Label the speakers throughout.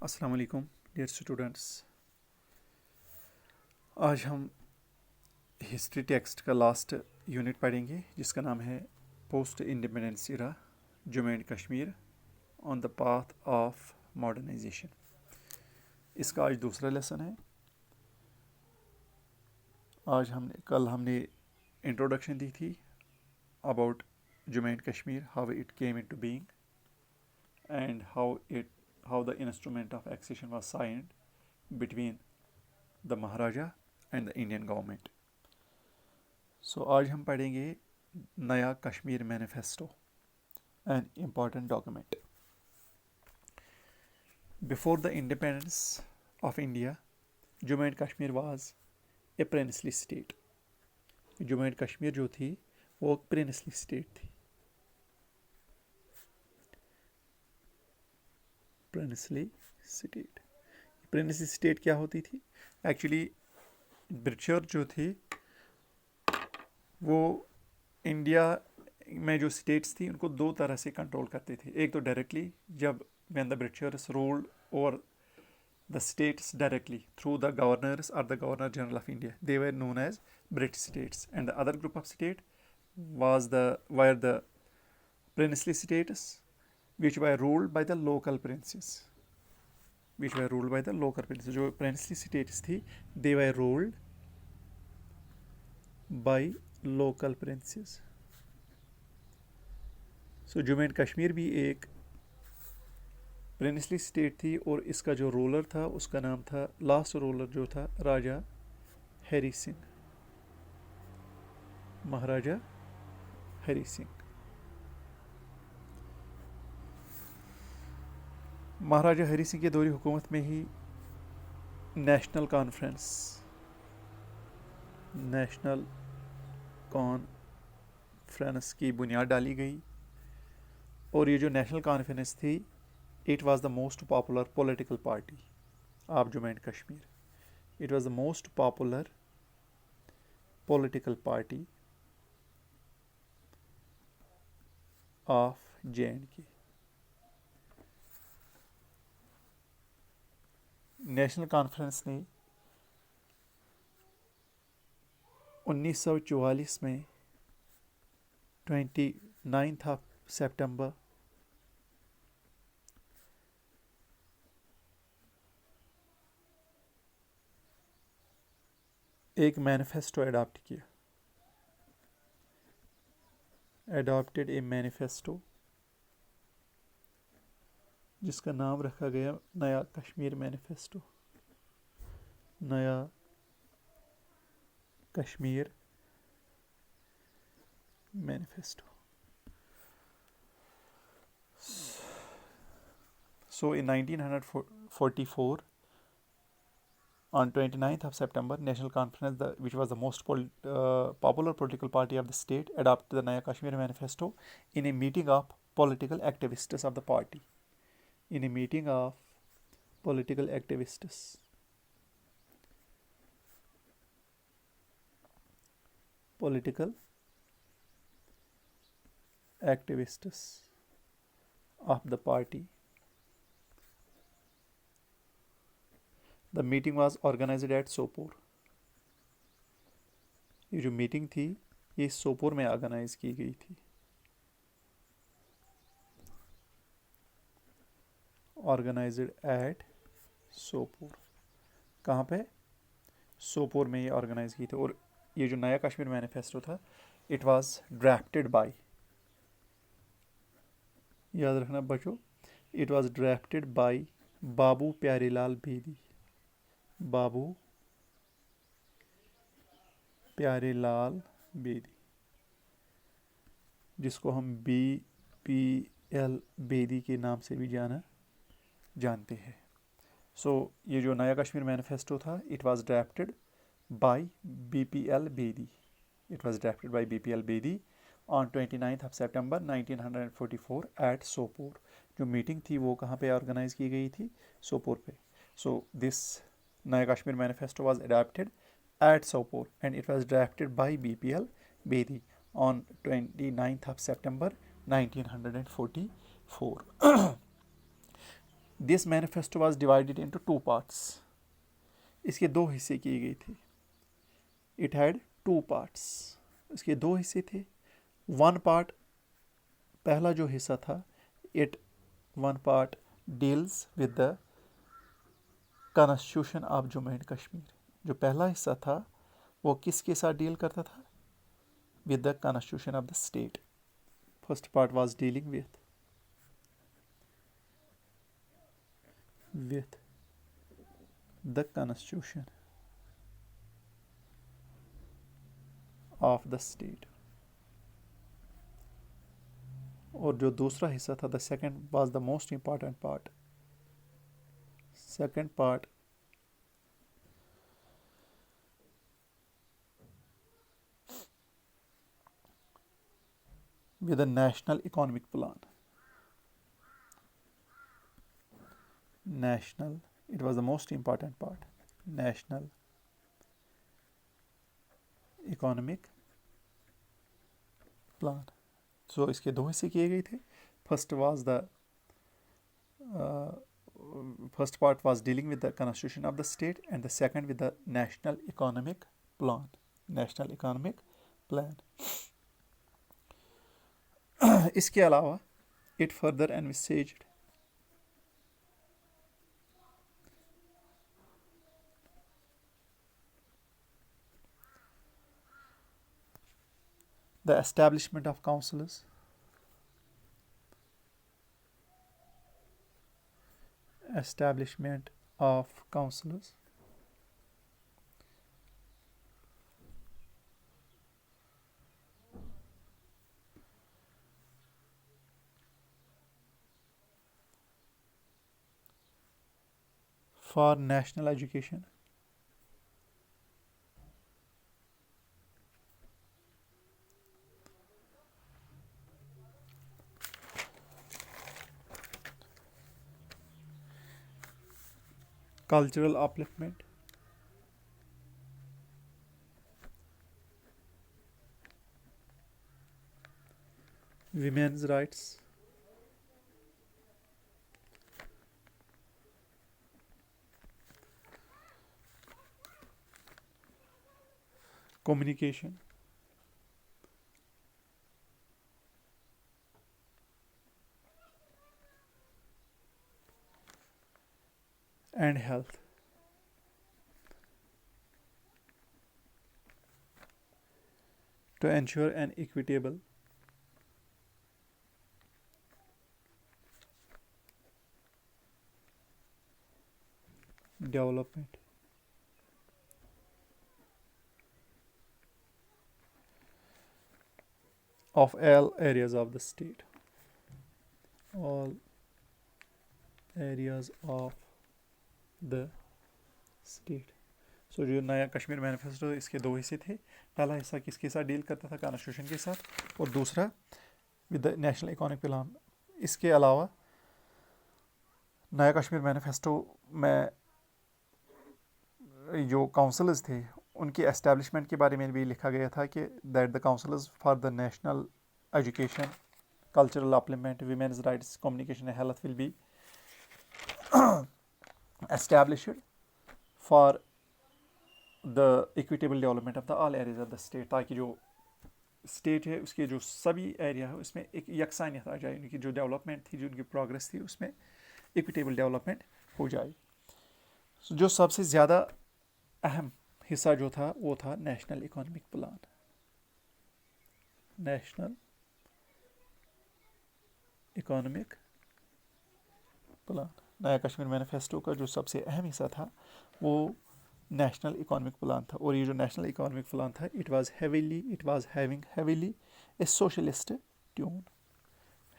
Speaker 1: अस्सलाम वालेकुम dear students. आज हम हिस्ट्री टेक्स्ट का लास्ट यूनिट पढ़ेंगे जिसका नाम है post independence era Jammu and Kashmir on the path of modernisation. इसका आज दूसरा लेसन है। कल हमने इंट्रोडक्शन दी थी about Jammu and Kashmir, how it came into being and how the instrument of accession was signed between the Maharaja and the Indian government. So आज हम पढ़ेंगे नया Kashmir manifesto, an important document. Before the independence of India, Jammu and Kashmir was a princely state. Jammu and Kashmir जो थी वो princely state थी। Princely state क्या होती थी? एक्चुअली ब्रिटिशर जो थे वो इंडिया में जो स्टेट्स थी उनको दो तरह से कंट्रोल करते थे। एक तो डायरेक्टली, जब when the Britishers ruled over the states directly through the governors और the governor general of India, they were known as British states, and the other group of state were the princely states which were ruled by the local princes. जो princely states थी, they were ruled by local princes. So Jammu and Kashmir भी एक princely state थी और इसका जो ruler था उसका नाम था, लास्ट रूलर जो था, राजा हरी सिंह, महाराजा हरी सिंह। महाराजा हरी सिंह के दौरी हुकूमत में ही नेशनल कॉन्फ्रेंस की बुनियाद डाली गई। और ये जो नेशनल कॉन्फ्रेंस थी, it was the most popular political party of Jammu and Kashmir. It was the most popular political party of J&K। National conference ने 1944 में 29 ऑफ सितंबर एक मैनिफेस्टो अडॉप्ट किया, adopted a manifesto जिसका नाम रखा गया नया कश्मीर मैनिफेस्टो। नया Kashmir manifesto. So in 1944, on 29th of September, National Conference, which was the most popular political party of the state, adopted the Naya Kashmir Manifesto in a meeting of political activists of the party. In a meeting of political activists. Political activists of the party. The meeting was organized at Sopore. ये जो meeting थी ये सोपोर में organise की गई थी। Organised at Sopore. कहाँ पे? सोपोर में ये ऑर्गेनाइज की थी। और ये जो नया कश्मीर मैनिफेस्टो था, इट वाज ड्राफ्टेड बाय, याद रखना बच्चों, इट वाज ड्राफ्टेड बाय बाबू प्यारेलाल बेदी। बाबू प्यारेलाल बेदी, जिसको हम BPL बेदी के नाम से भी जानते हैं। सो ये जो नया कश्मीर मैनिफेस्टो था, it was drafted by BPL Bedi. It was drafted by BPL Bedi on 29 of सितंबर 1944 एट सोपोर। जो मीटिंग थी वो कहाँ पे ऑर्गेनाइज की गई थी? सोपोर पे। So this Naya Kashmir Manifesto was adopted at Sopore and it was drafted by BPL Bedi on 29th of September 1944. This manifesto was divided into 2 parts. इसके 2 हिस्से किए गए थे. It had 2 parts. इसके 2 हिस्से थे. वन पार्ट, पहला जो हिस्सा था, it one part deals with the constitution of Jammu and Kashmir. जो पहला हिस्सा था वो किसके साथ डील करता था? With the constitution of the state. First part was dealing with the constitution of the state. और जो दूसरा हिस्सा था, the second was the most important part. Second part with a national economic plan. National, it was the most important part. National economic plan. So इसके 2 हिस्से किए गए थे. First was the first part was dealing with the constitution of the state, and the second with the national economic plan. National economic plan. इसके अलावा it further envisaged the establishment of councils, for national education. Cultural upliftment. Women's rights. Communication. And health. To ensure an equitable development of all areas of the state. All areas of the state. सो जो नया Kashmir manifesto, इसके 2 हिस्से थे. पहला हिस्सा किसके साथ deal करता था? कॉन्स्टिट्यूशन के साथ. और दूसरा with the national economic plan. इसके अलावा नया कश्मीर मैनिफेस्टो में जो काउंसिल्स थे उनकी एस्टेब्लिशमेंट के बारे में भी लिखा गया था कि that the councils for the national education, cultural upliftment, women's rights, communication and health will be established for the equitable development of the all areas of the state. ताकि जो स्टेट है उसके जो सभी एरिया है उसमें एक यकसानियत आ जाए. उनकी जो डेवलपमेंट थी, जो उनकी प्रोग्रेस थी, उसमें इक्विटेबल डेवलपमेंट हो जाए. जो सबसे ज़्यादा अहम हिस्सा जो था वो था national economic plan. National economic plan. नया कश्मीर मैनिफेस्टो का जो सबसे अहम हिस्सा था वो नेशनल इकोनॉमिक प्लान था. और ये जो नेशनल इकोनॉमिक प्लान था, it was having heavily A socialist tune.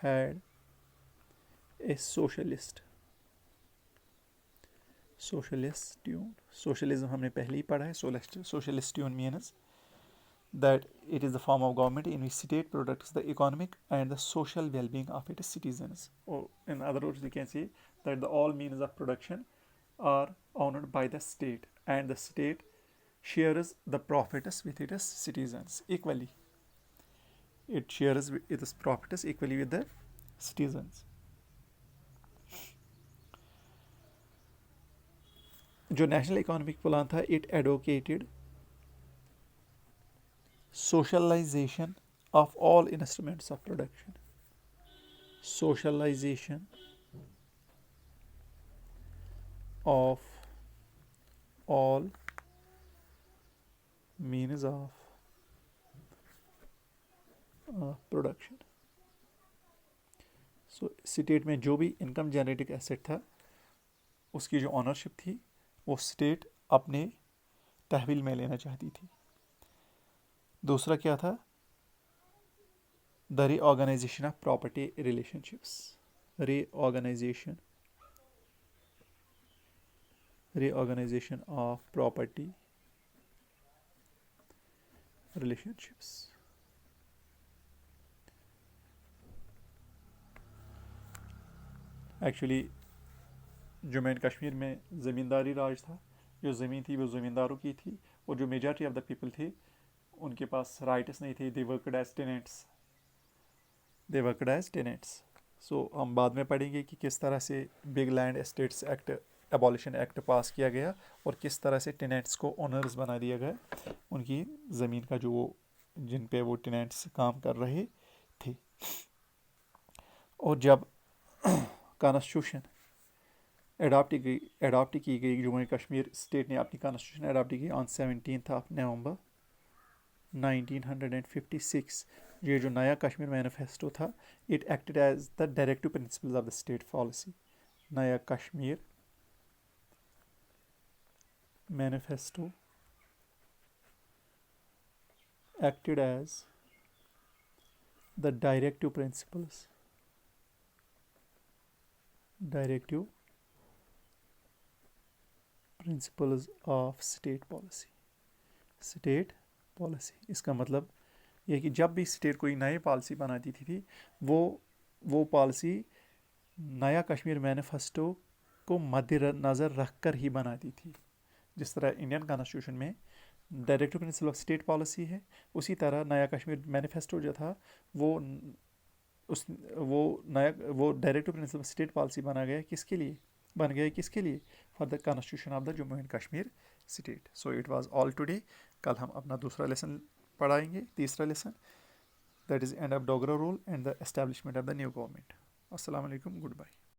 Speaker 1: Had a socialist tune. Socialism हमने पहले ही पढ़ा है. Socialist tune means that it is the form of government in which state protects the economic and the social well-being of its citizens. Or in other words, we can say that the all means of production are owned by the state, and the state shares the profits with its citizens equally. It shares its profits equally with the citizens. जो national economic plan था, it advocated socialization of all instruments of production. Socialization of all means of production. So state में जो भी income generating asset था उसकी जो ownership थी वो स्टेट अपने तहवील में लेना चाहती थी. दूसरा क्या था? The reorganisation of property relationships. Reorganisation of property relationships. Actually Jammu and Kashmir में ज़मींदारी राज था. जो ज़मीन थी वो ज़मींदारों की थी और जो मेजॉरिटी ऑफ द पीपल थे उनके पास राइट्स नहीं थे. They worked as tenants. So हम बाद में पढ़ेंगे कि किस तरह से big land estates act, abolition act pass किया गया और किस तरह से टेनेंट्स को ओनर्स बना दिया गया उनकी ज़मीन का, जो जिन पे वो टेनेंट्स काम कर रहे थे. और जब कॉन्स्टिट्यूशन अडॉप्ट की गई, जम्मू एंड कश्मीर स्टेट ने अपनी कॉन्स्टिट्यूशन अडॉप्ट की ऑन 17 नवंबर 1956. ये जो नया कश्मीर मैनिफेस्टो था, it acted as the directive principles of the state policy. Naya Kashmir manifesto acted as the directive principles of state policy. इसका मतलब यह कि जब भी स्टेट कोई नई पॉलिसी बनाती थी वो पॉलिसी नया कश्मीर मैनिफेस्टो को मद्देनज़र रख कर ही बनाती थी. जिस तरह इंडियन कॉन्स्टिट्यूशन में directive principle of state policy है, उसी तरह नया कश्मीर मैनिफेस्टो जो था वो directive principle of state policy बन गया किसके लिए? For the constitution of the Jammu and Kashmir state. So it was all today. कल हम अपना दूसरा लेसन पढ़ाएंगे, तीसरा lesson, that is end of Dogra rule and the establishment of the new government. अस्सलाम वालेकुम, गुड बाय.